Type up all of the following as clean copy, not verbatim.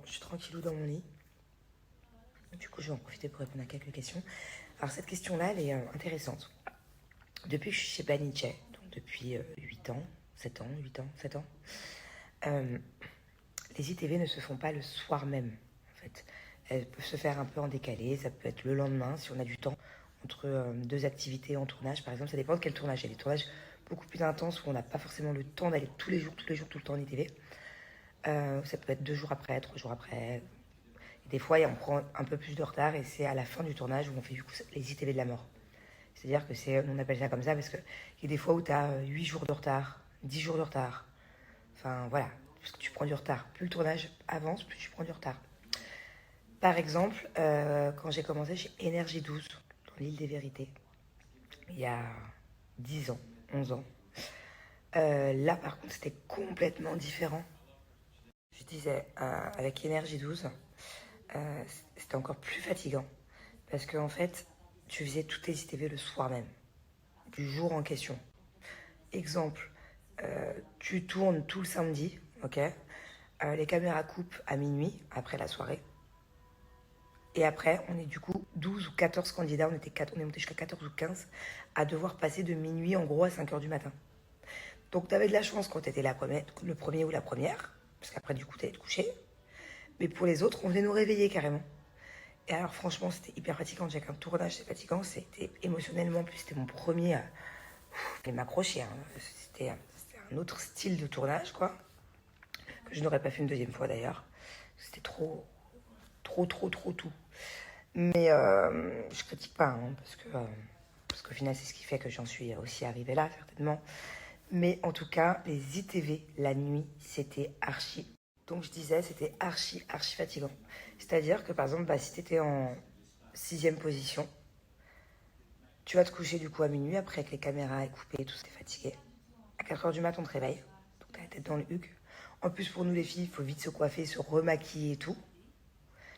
je suis tranquillou dans mon lit. Du coup, je vais en profiter pour répondre à quelques questions. Alors, cette question-là, elle est intéressante. Depuis que je suis chez Banijay, donc depuis 8 ans, 7 ans, 8 ans, 7 ans, euh, les ITV ne se font pas le soir même, en fait. Elles peuvent se faire un peu en décalé, ça peut être le lendemain, si on a du temps, entre deux activités en tournage, par exemple. Ça dépend de quel tournage. Il y a des tournages beaucoup plus intenses où on n'a pas forcément le temps d'aller tous les jours, tout le temps en ITV. Ça peut être 2 jours après, 3 jours après. Et des fois, on prend un peu plus de retard et c'est à la fin du tournage où on fait du coup les ITV de la mort. C'est-à-dire que on appelle ça comme ça parce qu'il y a des fois où tu as 8 jours de retard, 10 jours de retard. Enfin voilà, parce que tu prends du retard. Plus le tournage avance, plus tu prends du retard. Par exemple, quand j'ai commencé chez Énergie 12, dans l'île des Vérités, il y a 10 ans, 11 ans, là par contre c'était complètement différent. Je disais, avec Énergie 12, c'était encore plus fatigant. Parce qu'en fait, tu faisais toutes tes ITV le soir même, du jour en question. Exemple, tu tournes tout le samedi, ok. Les caméras coupent à minuit, après la soirée. Et après, on est du coup 12 ou 14 candidats, on est monté jusqu'à 14 ou 15, à devoir passer de minuit en gros à 5 h du matin. Donc tu avais de la chance quand tu étais le premier ou la première, parce qu'après du coup tu allais te coucher. Mais pour les autres, on venait nous réveiller carrément. Et alors franchement, c'était hyper fatigant. J'ai qu'un tournage, c'est fatigant. C'était émotionnellement, plus c'était mon premier. Il m'accrochait. Hein. C'était un autre style de tournage, quoi. Que je n'aurais pas fait une deuxième fois d'ailleurs. C'était trop tout. Mais je critique pas, hein, parce qu'au final, c'est ce qui fait que j'en suis aussi arrivée là, certainement. Mais en tout cas, les ITV, la nuit, c'était archi. Donc je disais, c'était archi fatigant. C'est-à-dire que par exemple, si tu étais en 6e position, tu vas te coucher du coup à minuit, après que les caméras aient coupé et tout, t'es fatigué. À 4 h du matin, on te réveille, donc t'as la tête dans le huc. En plus, pour nous les filles, il faut vite se coiffer, se remaquiller et tout.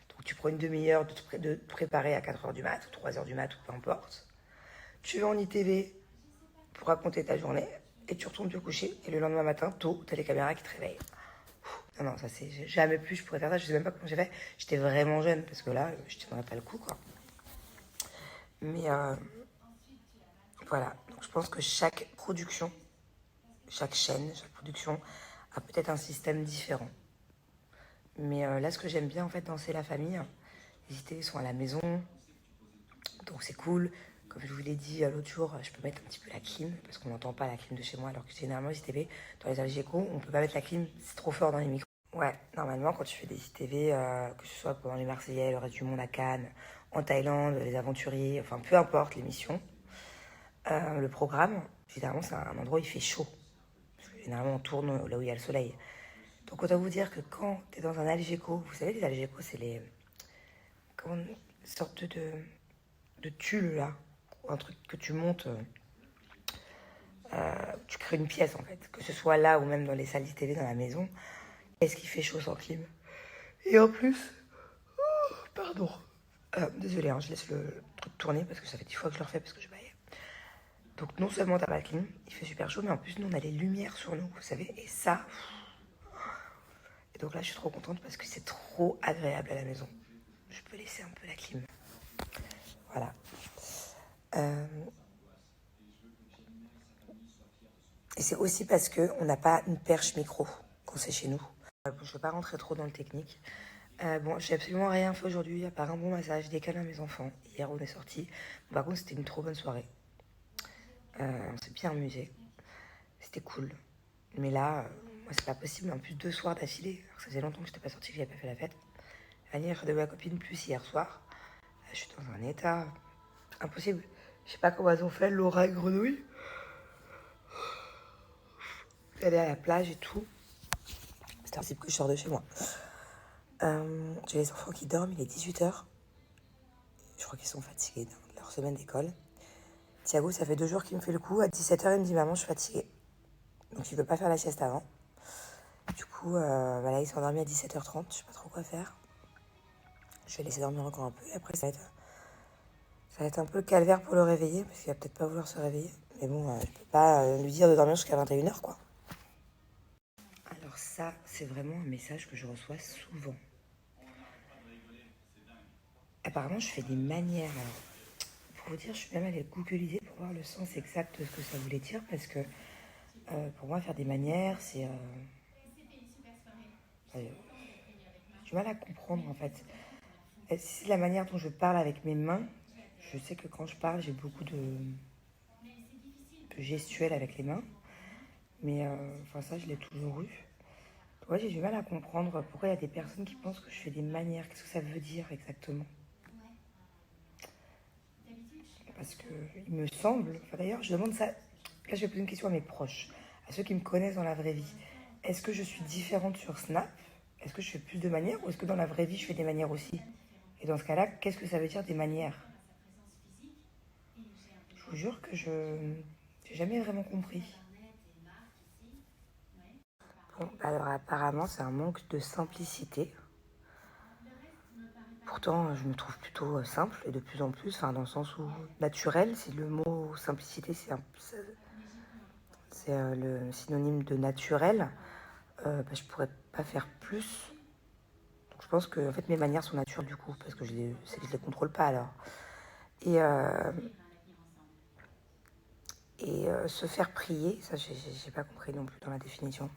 Donc tu prends une demi-heure de te préparer à 4 h du mat, ou 3 h du mat, ou peu importe. Tu vas en ITV pour raconter ta journée, et tu retournes te coucher, et le lendemain matin, tôt, t'as les caméras qui te réveillent. Non, ça c'est jamais plus je pourrais faire ça, je sais même pas comment j'ai fait. J'étais vraiment jeune, parce que là, je tiendrais pas le coup, quoi. Mais voilà, donc je pense que chaque production, chaque chaîne, chaque production a peut-être un système différent. Mais là, ce que j'aime bien en fait dans C'est la famille, les ITV sont à la maison, donc c'est cool. Comme je vous l'ai dit l'autre jour, je peux mettre un petit peu la clim, parce qu'on n'entend pas la clim de chez moi, alors que généralement les ITV, dans les Algeco, on peut pas mettre la clim, c'est trop fort dans les micros. Ouais, normalement quand tu fais des ITV, que ce soit pendant les Marseillais, le reste du monde à Cannes, en Thaïlande, les aventuriers, enfin peu importe l'émission, le programme, généralement c'est un endroit où il fait chaud. Parce que généralement on tourne là où il y a le soleil. Donc autant vous dire que quand tu es dans un Algeco, vous savez les Algeco c'est les... Comment, une sorte de tulle là, un truc que tu montes, tu crées une pièce en fait, que ce soit là ou même dans les salles d'ITV dans la maison. Est-ce qu'il fait chaud sans clim? Et en plus, pardon, désolé, hein, je laisse le truc tourner parce que ça fait 10 fois que je le refais parce que je baille. Donc non seulement t'as pas la clim, il fait super chaud, mais en plus nous on a les lumières sur nous, vous savez, et ça... Et donc là je suis trop contente parce que c'est trop agréable à la maison. Je peux laisser un peu la clim. Voilà. Et c'est aussi parce qu'on n'a pas une perche micro quand c'est chez nous. Je ne vais pas rentrer trop dans le technique. Bon, j'ai absolument rien fait aujourd'hui, à part un bon massage, des câlins à mes enfants. Hier, on est sortis. Bon, par contre, c'était une trop bonne soirée. On s'est bien amusé. C'était cool. Mais là, moi, c'est pas possible. En plus, 2 soirs d'affilée. Ça faisait longtemps que je n'étais pas sortie, que j'avais pas fait la fête. L'anniversaire de ma copine, plus hier soir. Je suis dans un état impossible. Je sais pas comment elles ont fait, Laura et Grenouille. Elle est à la plage et tout. C'est impossible que je sors de chez moi. J'ai les enfants qui dorment, il est 18 h. Je crois qu'ils sont fatigués de leur semaine d'école. Thiago, ça fait 2 jours qu'il me fait le coup. À 17 h, il me dit maman, je suis fatiguée. Donc il veut pas faire la sieste avant. Du coup, voilà, il s'est endormi à 17 h 30. Je sais pas trop quoi faire. Je vais laisser dormir encore un peu. Et après, ça va être un peu calvaire pour le réveiller parce qu'il va peut-être pas vouloir se réveiller. Mais bon, je peux pas lui dire de dormir jusqu'à 21 h, quoi. Alors ça, c'est vraiment un message que je reçois souvent. apparemment, je fais des manières. Alors, pour vous dire, je suis même allée googliser pour voir le sens exact de ce que ça voulait dire, parce que pour moi, faire des manières, c'est... j'ai du mal à comprendre, en fait. Si c'est la manière dont je parle avec mes mains, je sais que quand je parle, j'ai beaucoup de gestuelle avec les mains. Mais enfin, ça, je l'ai toujours eu. Ouais, j'ai du mal à comprendre pourquoi il y a des personnes qui pensent que je fais des manières. Qu'est-ce que ça veut dire exactement? Parce que il me semble... Enfin, d'ailleurs, je demande ça... Là, je vais poser une question à mes proches, à ceux qui me connaissent dans la vraie vie. Est-ce que je suis différente sur Snap? Est-ce que je fais plus de manières? Ou est-ce que dans la vraie vie, je fais des manières aussi? Et dans ce cas-là, qu'est-ce que ça veut dire des manières? Je vous jure que je n'ai jamais vraiment compris. Bon, alors apparemment, c'est un manque de simplicité. Pourtant, je me trouve plutôt simple et de plus en plus, enfin, dans le sens où naturel, si le mot simplicité, c'est le synonyme de naturel, je pourrais pas faire plus. Donc, je pense que en fait, mes manières sont naturelles du coup, parce que je les contrôle pas alors. Et, se faire prier, ça, j'ai pas compris non plus dans la définition.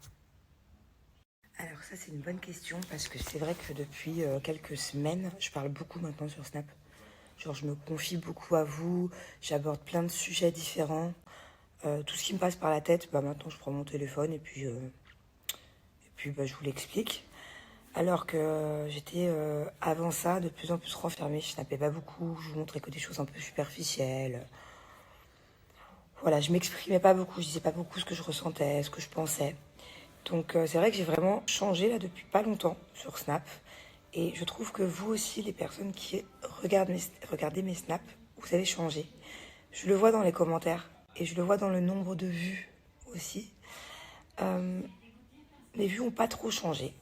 Alors ça, c'est une bonne question, parce que c'est vrai que depuis quelques semaines, je parle beaucoup maintenant sur Snap. Genre, je me confie beaucoup à vous, j'aborde plein de sujets différents. Tout ce qui me passe par la tête, maintenant, je prends mon téléphone et puis je vous l'explique. Alors que j'étais, avant ça, de plus en plus renfermée. Je snappais pas beaucoup, je vous montrais que des choses un peu superficielles. Voilà, je m'exprimais pas beaucoup, je disais pas beaucoup ce que je ressentais, ce que je pensais. Donc c'est vrai que j'ai vraiment changé là depuis pas longtemps sur Snap. Et je trouve que vous aussi, les personnes qui regardez mes snaps, vous avez changé. Je le vois dans les commentaires et je le vois dans le nombre de vues aussi. Les vues n'ont pas trop changé.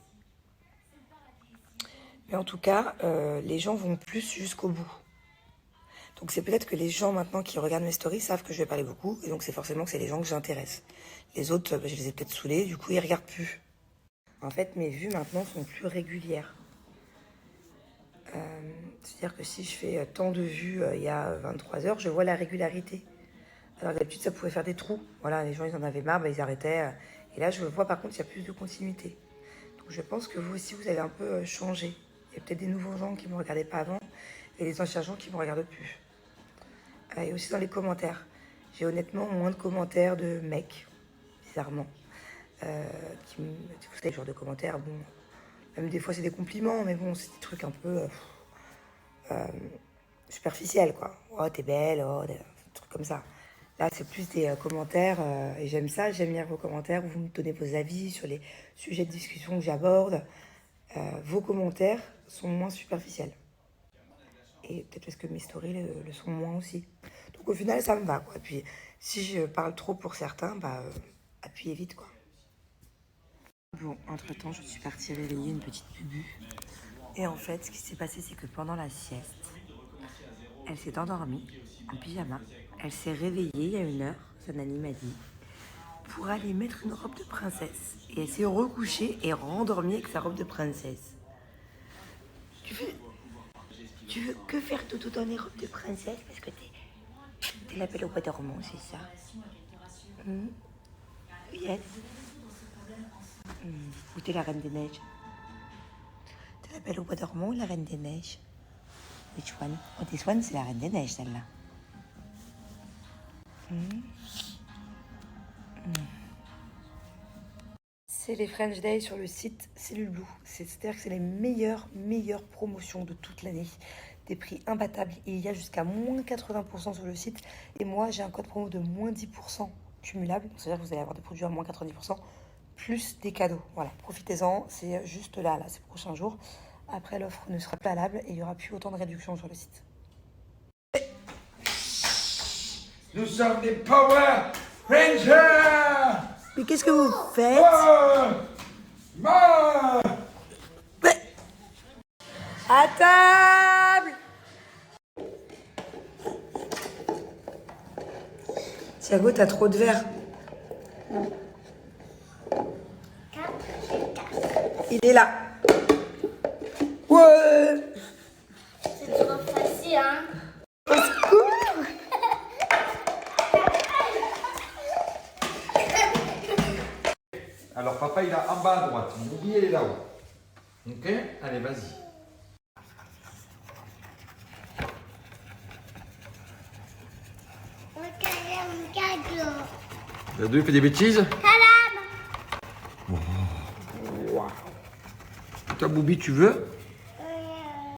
Mais en tout cas, les gens vont plus jusqu'au bout. Donc c'est peut-être que les gens maintenant qui regardent mes stories savent que je vais parler beaucoup. Et donc c'est forcément que c'est les gens que j'intéresse. Les autres, je les ai peut-être saoulés, du coup ils regardent plus. En fait, mes vues maintenant sont plus régulières. C'est-à-dire que si je fais tant de vues il y a 23 heures, je vois la régularité. Alors d'habitude, ça pouvait faire des trous. Voilà, les gens, ils en avaient marre, ils arrêtaient. Et là, je vois par contre, il y a plus de continuité. Donc je pense que vous aussi, vous avez un peu changé. Il y a peut-être des nouveaux gens qui ne me regardaient pas avant et des anciens gens qui ne me regardent plus. Et aussi dans les commentaires. J'ai honnêtement moins de commentaires de mecs, bizarrement. Vous savez, le genre de commentaires, bon, même des fois c'est des compliments, mais bon, c'est des trucs un peu superficiels, quoi. Oh, t'es belle, oh, des trucs comme ça. Là, c'est plus des commentaires, et j'aime ça, j'aime lire vos commentaires, où vous me donnez vos avis sur les sujets de discussion que j'aborde. Vos commentaires sont moins superficiels. Et peut-être parce que mes stories le sont moins aussi. Donc au final, ça me va, quoi. Et puis, si je parle trop pour certains, appuyez vite, quoi. Bon, entre-temps, je suis partie réveiller une petite bubu. Et en fait, ce qui s'est passé, c'est que pendant la sieste, elle s'est endormie en pyjama. Elle s'est réveillée il y a 1 heure, sa nanny m'a dit, pour aller mettre une robe de princesse. Et elle s'est recouchée et rendormie avec sa robe de princesse. Tu veux que faire tout dans les robes de princesse? Parce que t'es la belle au bois dormant, c'est ça? Yes. Ou t'es la reine des neiges? T'es la belle au bois dormant ou la reine des neiges? Which one? Oh, this one, c'est la reine des neiges, celle-là. C'est les French Days sur le site Cellule Blue. C'est-à-dire que c'est les meilleures promotions de toute l'année. Des prix imbattables. Et il y a jusqu'à moins 80% sur le site. Et moi, j'ai un code promo de moins 10% cumulable. C'est-à-dire que vous allez avoir des produits à moins 90%, plus des cadeaux. Voilà, profitez-en. C'est juste là, ces prochains jours. Après, l'offre ne sera pas valable et il n'y aura plus autant de réduction sur le site. Nous sommes des Power Rangers! Mais qu'est-ce que vous faites? À table! Thiago, t'as trop de verre. Il est là. Ouais! C'est trop Alors papa il est en bas à droite, Boubi elle est là-haut. Ok? Allez, vas-y. Dadou il fait des bêtises? Toi Boubi tu veux?